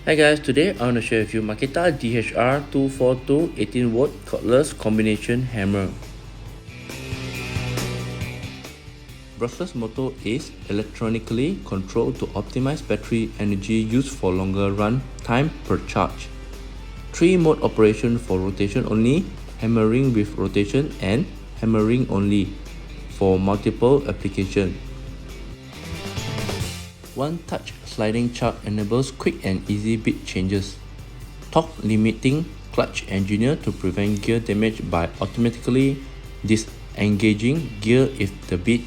Hi guys, today I want to share with you Makita DHR242 18V cordless combination hammer. Brushless motor is electronically controlled to optimize battery energy used for longer run time per charge. 3-mode operation for rotation only, hammering with rotation, and hammering only for multiple applications. One-touch sliding chuck enables quick and easy beat changes. Torque limiting clutch engineered to prevent gear damage by automatically disengaging gear if the beat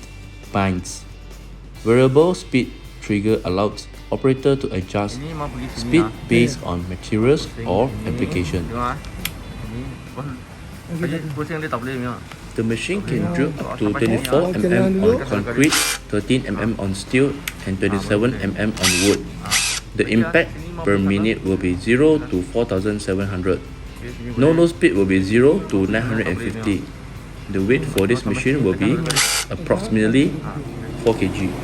binds. Variable speed trigger allows operator to adjust speed based on materials or application. The machine can drill up to 24 mm on concrete, 13 mm on steel, and 27 mm on wood. The impact per minute will be 0 to 4,700. No speed will be 0 to 950. The weight for this machine will be approximately 4 kg.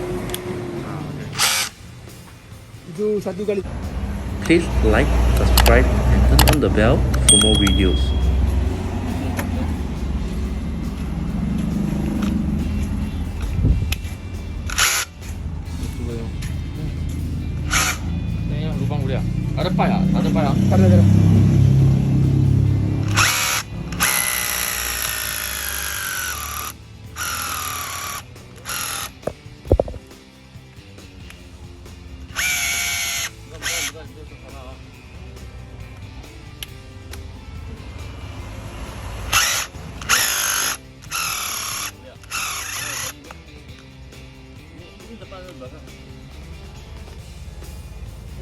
Please like, subscribe, and turn on the bell for more videos. Ada pipe ah? Ada pipe ah? Ada.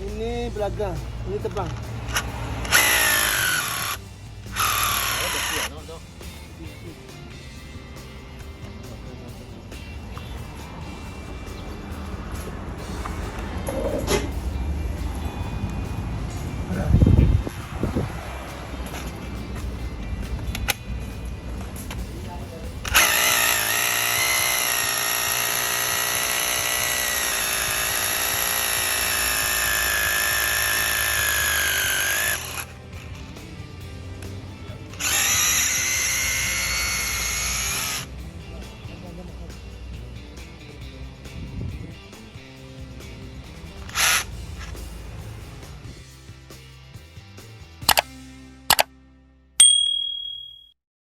Ini belakang, ini depan.